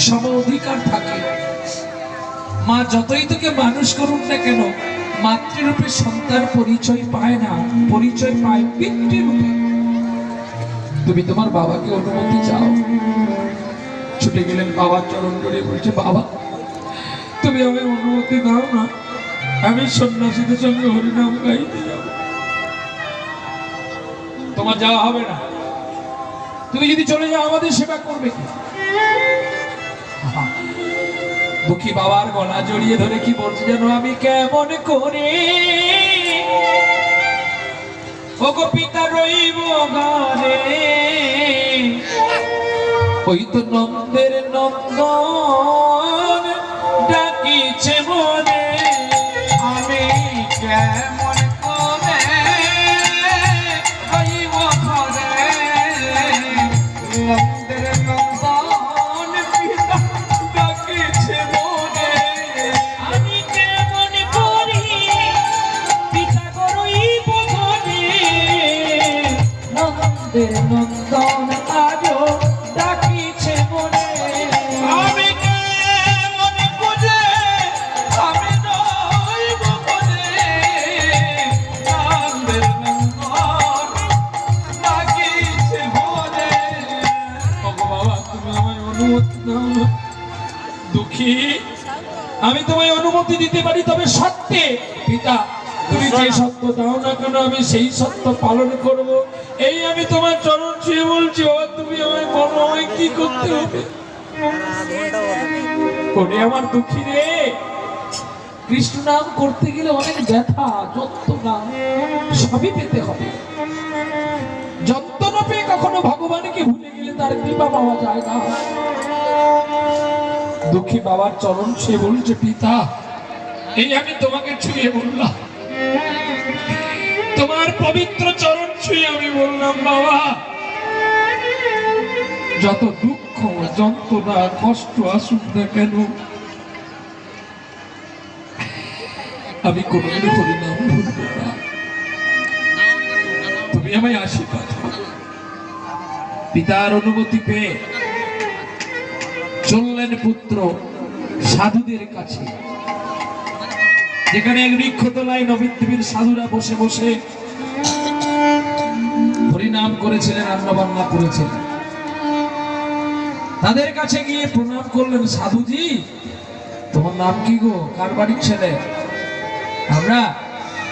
সম অধিকার থাকে। মা যতই তোকে মানুষ করুন না কেন, মাতৃরূপে সন্তান পরিচয় পায় না, পরিচয় পায় পিতৃরূপে। তুমি তোমার বাবাকে অনুমতি চাও। ছুটে গেলেন বাবার চরণ ধরে, বলছে বাবা তুমি আমায় অনুমতি দাও না, আমি সন্ন্যাসীদের সঙ্গে হরিনাম গাইতে যাব। তোমার যাওয়া হবে না, তুমি যদি চলে যাও আমাদের সেবা করবে কি? দুঃখী বাবার গলা জড়িয়ে ধরে কি বলছে যেন, আমি কেমন করে ওগো পিতা রইব ঘরে, ওই তো নন্দের নন্দন ডাকিছে মনে, আমি কেমন করে রইব ঘরে, নন্দের নন্দন পিতা ডাকিছে মনে, আমি কেমন করি পিতা রইব ঘরে, নন্দের নন্দন আজো ডাকিছে মনে, আমি কেমন করে আমি রইব ঘরে, নন্দের নন্দন ডাকিছে মনে। ওগো বাবা তুমি আমায় অনুমতি দাও না। দুঃখী আমি তোমায় অনুমতি দিতে পারি, তবে সত্যে পিতা তুমি যে সত্য দাও না কেন আমি সেই সত্য পালন করব। এই আমি তোমার চরণ ছুঁয়ে বলছি, ও তুমি আমায় বলো আমায় কি করতে হবে। ওরে আমার দুঃখী রে, কৃষ্ণ নাম করতে গেলে অনেক ব্যথা যন্ত্রণা সবই পেতে হবে। যন্ত্রণা পেয়ে কখনো ভগবানকে ভুলে গেলে তার কৃপা পাওয়া যায় না। দুঃখী বাবার চরণ সে বলছে পিতা এই আমি তোমাকে ছুঁয়ে বললাম, তোমার পবিত্র চরণ ছুঁয়ে আমি বললাম বাবা যত দুঃখ যন্ত্রণা কষ্ট আসুক না কেন আমি কোনোদিন হরিনাম ভুলব না, তুমি আমায় আশীর্বাদ করো। পিতার অনুমতি পেয়ে চললেন পুত্র সাধুদের কাছে, যেখানে এক বৃক্ষতলায় নবদ্বীপের সাধুরা বসে বসে হরিনাম করেছিলেন, রান্নাবান্না করেছিলেন। তাদের কাছে গিয়ে প্রণাম করলেন, সাধুজি তোমার নাম কি গো, কার বাড়ির ছেলে? আমরা,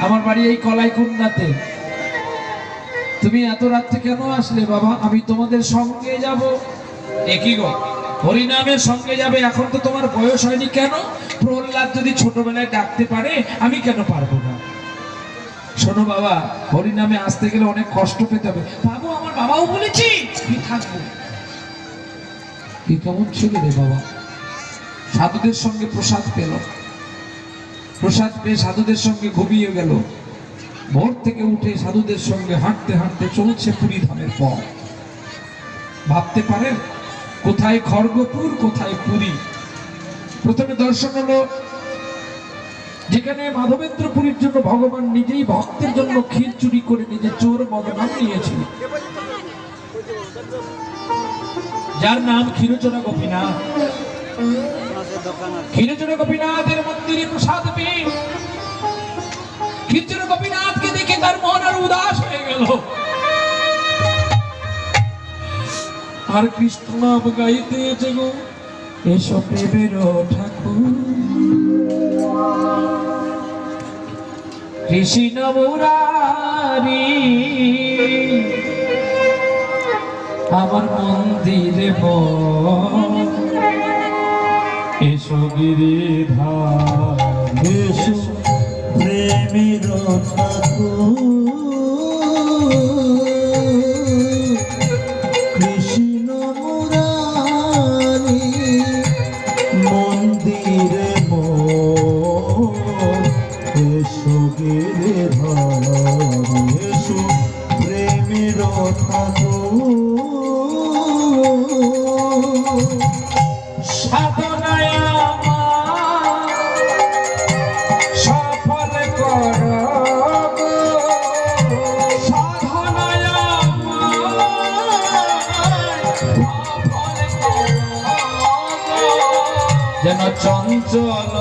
আমার বাড়ি এই কলাইকুণ্ডাতে। তুমি এত রাত্রে কেন আসলে বাবা? আমি তোমাদের সঙ্গে যাব। একই গো, হরিনামের সঙ্গে যাবে? এখন তো তোমার বয়স হয়নি। কেন? প্রহ্লাদ যদি ছোটবেলায় ডাকতে পারে আমি কেন পারবো না? শোনো বাবা, হরিনামে আসতে গেলে অনেক কষ্ট পেতে হবে। বাবু আমার বাবাও বলেছি কি থাকবো। কি কেমন ছিল রে বাবা? সাধুদের সঙ্গে প্রসাদ পেল, প্রসাদ পেয়ে সাধুদের সঙ্গে ঘুমিয়ে গেল। ভোর থেকে উঠে সাধুদের সঙ্গে হাঁটতে হাঁটতে চলছে পুরী ধামের পথ। ভাবতে পারেন কোথায় খড়গপুর কোথায় পুরী। প্রথমে দর্শন হলো যেখানে মাধবেন্দ্রপুরীর জন্য ভগবান নিজেই ভক্তের জন্য ক্ষীর চুরি করে নিজে চোর বদনাম নিয়েছিল, যার নাম ক্ষীরচোরা গোপীনাথ। ক্ষীরচোরা গোপীনাথের মন্দিরে প্রসাদ পেয়ে ক্ষীরচোরা গোপীনাথকে দেখে তার মন আর উদাস হয়ে গেল। আর কৃষ্ণ নাম গাইতে গো এসো প্রেমের ঠাকুর, কৃষ্ণ মুরারি আমার মন্দিরে এসো গিরিধার, এসো প্রেমের ঠাকুর, কৃষ্ণ মুরারি মন্দিরে এসো গিরিধার, এসো প্রেমের ঠাকুর, সাধনায় সফল করো, সাধনায় সফল করো, যেন চঞ্চল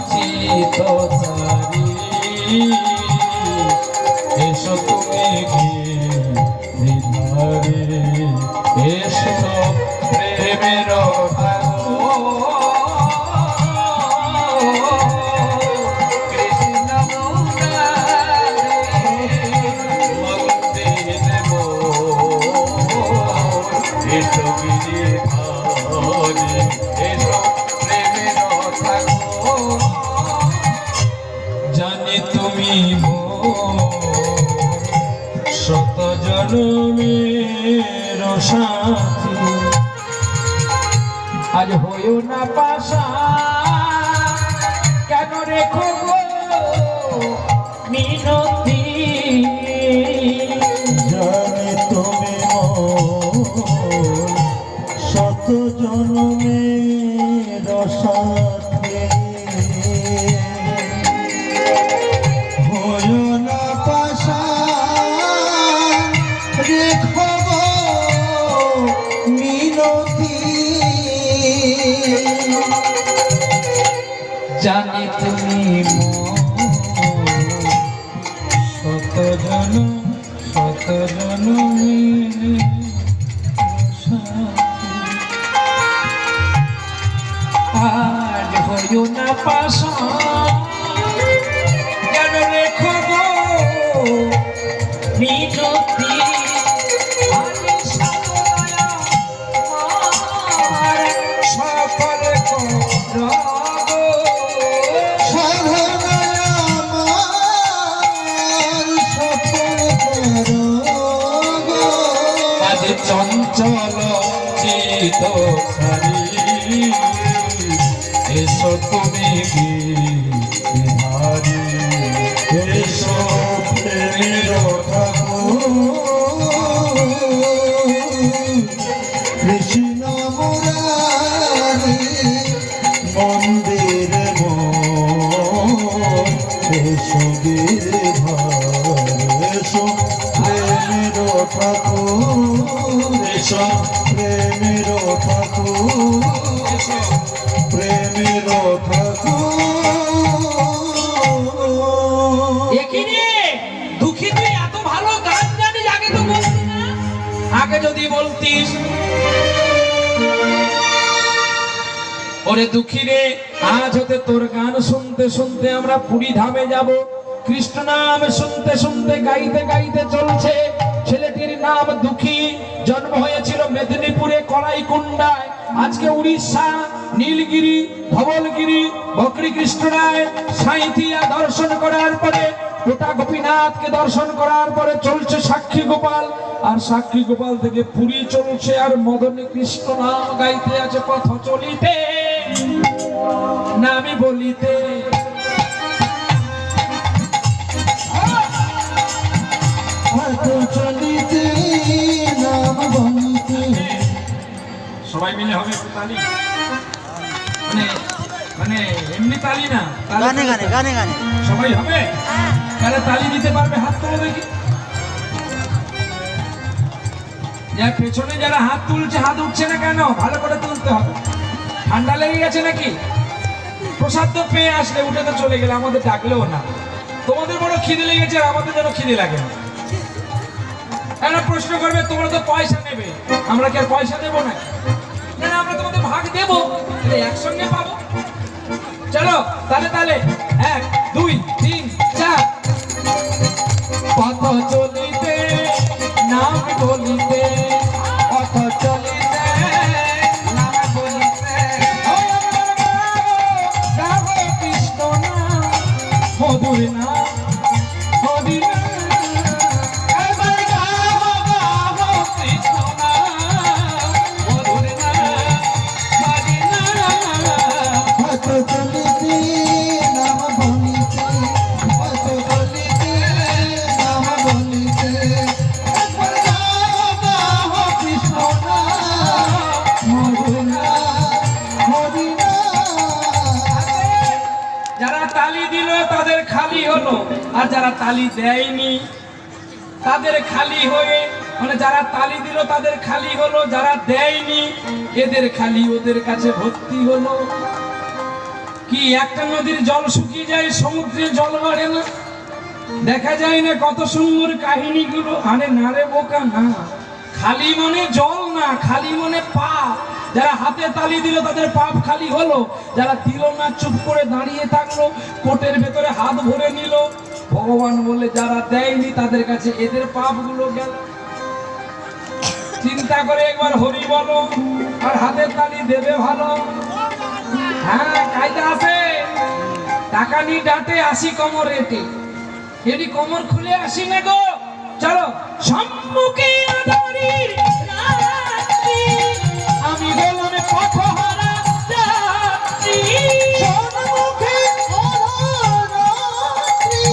চিত চারি এসো তুমি গিরিধারে এসো প্রেমের জানি তুমি শত জন্মের সাথী আজ হইও না পাশা কেন রেখো গো মিনতি জানি তুমি শত জন্মের সাথে হইও না পাশা রেখো গো মিনতি জানি তুমি শত জনমের আজ হইও না পাশা কেন রেখো গো মিনতি আমি সফল করো আজ চঞ্চল চিত ছাড়ি এসো তুমি গিরিধারে এসো প্রেমের ঠাকুর কৃষ্ণ মুরারি মন্দির এসো গিরিধারে এসো প্রেমের ঠাকুর এসো প্রেমের ঠাকুর প্রেমের ঠাকুর একিরে দুঃখী তুই এত ভালো গান জানিস আগে তো বলতি না আগে যদি বলতিস ওরে দুঃখী রে আজ হতে তোর গান শুনতে শুনতে আমরা পুরী ধামে যাব কৃষ্ণ নাম শুনতে শুনতে গাইতে গাইতে চলছে ছেলেটির নাম দুঃখী জন্ম হয়েছিল মেদিনীপুরে কলাইকুণ্ডায় আজকে উড়িষ্যা নীলগিরি ধবলগিরি বকরি কৃষ্ণ রায় সাঁইথিয়া দর্শন করার পরে গোটা গোপীনাথকে দর্শন করার পরে চলছে সাক্ষী গোপাল আর সাক্ষী গোপাল থেকে পুরী চলছে আর মদনী কৃষ্ণ নাম গাইতে আছে পথ চলিতে নামি বলিতে চলিতে নাম বলিতে সবাই মিলে হবে একটু তালি মানে মানে এমনি তালি না গানে গানে গানে গানে সবাই হবে তাহলে তালি দিতে পারবে হাত তোলো দেখি যার পেছনে যারা হাত তুলছে হাত উঠছে না কেন ভালো করে তুলতে হবে ঠান্ডা লেগে গেছে নাকি প্রসাদ তো পেয়ে আসলে উঠে তো চলে গেলে আমাদের ডাকলেও না তোমাদের বড় খিদে লেগেছে আর আমাদের যেন খিদে লাগে না একটা প্রশ্ন করবে তোমরা তো পয়সা নেবে আমরা কি আর পয়সা দেবো না না আমরা তোমাদের ভাগ দেবো তাহলে একসঙ্গে পাবো চলো তাহলে তাহলে 1 2 3 4 পথ চলিতে নাম বলিতে পথ চলিতে নাম বলিতে গাও কৃষ্ণ নাম মধুর নাম হরি চলিতে নাম বলিতে চলিতে নাম বলিতে কৃষ্ণ যারা তালি দিল তাদের খালি হলো আর যারা তালি দেয়নি তাদের খালি হয়ে মানে যারা তালি দিল তাদের খালি হলো যারা দেয়নি এদের খালি ওদের কাছে ভর্তি হলো কি একটা নদীর জল শুকিয়ে যায়, সমুদ্রে জল বাড়ে না? দেখা যায় না কত সুন্দর কাহিনীগুলো? আরে না রে বোকা, না। খালি মনে জল না, খালি মনে পাপ। যারা হাতে তালি দিল তাদের পাপ খালি হলো, যারা দিল না চুপ করে দাঁড়িয়ে থাকলো, কোটের ভেতরে হাত ভরে নিল, ভগবান বলে যারা দেয়নি তাদের কাছে এদের পাপগুলো গেল। চিন্তা করে একবার হরি বলো, আর হাতের তালি দেবে ভালো। হ্যাঁ, কায়দা আছে। টাকা নি ডাটে, আসি কমর রেটে। এটি কমর খুলে আসি না গো। চলো। সম্মুখে আধারির রাত্রি, আমি বললাম পথহারা যাত্রী। সম্মুখে অহরাত্রি,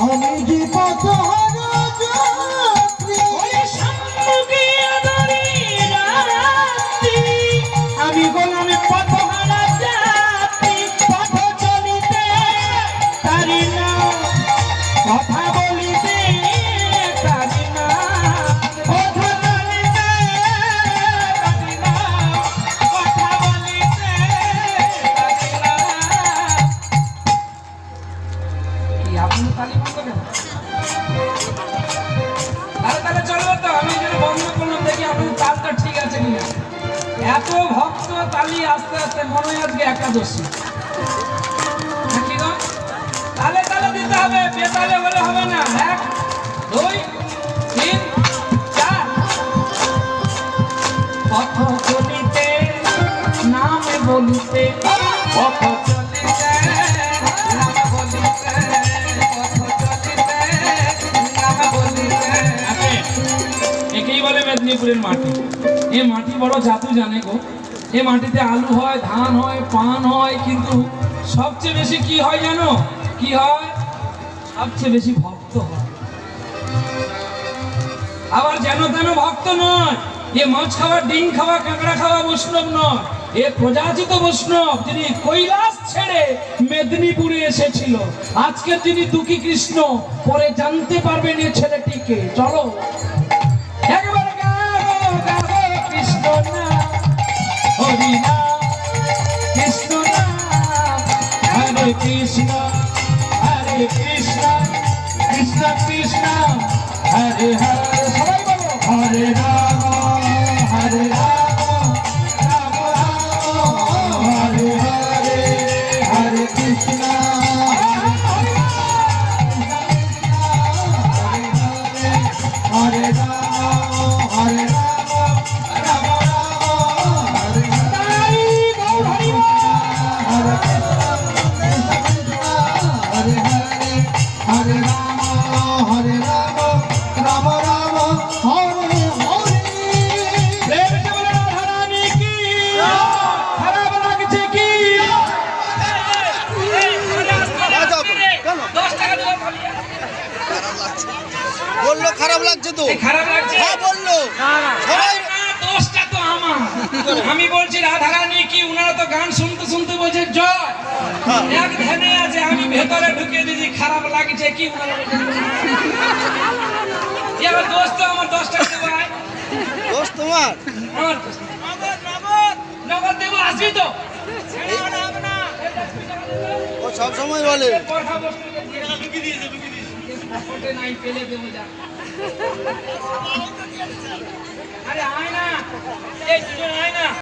আমি যে পথহারা যাত্রী। ওই সম্মুখে আধারির রাত্রি, আমি বললাম পথহারা যাত্রী। পথ চলিতে পারি না, কথা বলিতে পারি না, পথ চলিতে পারি না, কথা বলিতে পারি না। কি আপনি তালি বন্ধ কেন? তাহলে চলবে তো? আমি যদি বন্ধ করলাম, দেখি আপনাদের তালটা ঠিক আছে কিনা। এত ভক্ত তালি আস্তে আস্তে, মনে হয় আজকে একাদশী নাকি গো? তালে তালে দিতে হবে, বেতালে হলে হবে না। 1 2 3 4। পথ চলিতে নামে বলিতে, পথ চলিতে নাম বলিতে, পথ চলিতে নাম বলিতে। একেই বলে মেদিনীপুরের মাটি। এ মাটি বড় জাদু জানে গো। এ মাটিতে আলু হয়, ধান হয়, পান হয়, কিন্তু সবচেয়ে বেশি কি হয় জানো? কি হয়? সবচেয়ে বেশি ভক্ত হয়। আবার যেন তেন ভক্ত নয়। এ মাছ খাওয়া, ডিম খাওয়া, কাঁকড়া খাওয়া বৈষ্ণব নয়। এ প্রজাতিত বৈষ্ণব, যিনি কৈলাস ছেড়ে মেদিনীপুরে এসেছিল। আজকের যিনি দুঃখী কৃষ্ণ, পরে জানতে পারবেন এ ছেলেটিকে। চলো একবার গাবো গাবো কৃষ্ণ নাম, হরি নাম, কৃষ্ণ নাম, হরে কৃষ্ণ হরে কৃষ্ণ, কৃষ্ণ কৃষ্ণ হরে হরে। সবাই বলো হরে রাম হরে রাম, রাম রাম হরে হরে, হরে কৃষ্ণ হরে রাম হরে রাম, রাম রাম হরে হরে, হরে কৃষ্ণ হরে হরে, হরে রাম হরে রাম, রাম রাম হরে হরে। প্রেম কেবল রাধা রানী কি, খারাপ লাগছে কি? 10 টাকা দিলাম খালি। বললো খারাপ লাগছে তো। এই খারাপ লাগছে? হ্যাঁ বললো। সবাই 10টা তো আমার। আমি বলছি রাধা রানী কি, উনারা তো গান শুনতে শুনতে বলছে জয়। এক ধ্যানে আছে, আমি ভেতরে ঢুকে দিয়েছি খারাপ লাগছে কি, উনারা বলছে এবার দোস্ত আমার 10 টাকা দেবো। আয়। দোষ তোমার। আমার দোস্ত। নগদ দেবো, আসবি তো? ও সব সময় বলে। পয়সা বস্তু ঢুকিয়ে দিয়েছে। ওটা নাই পেলে দেবো যা। আরে আয় না, এই দুজন আয় না।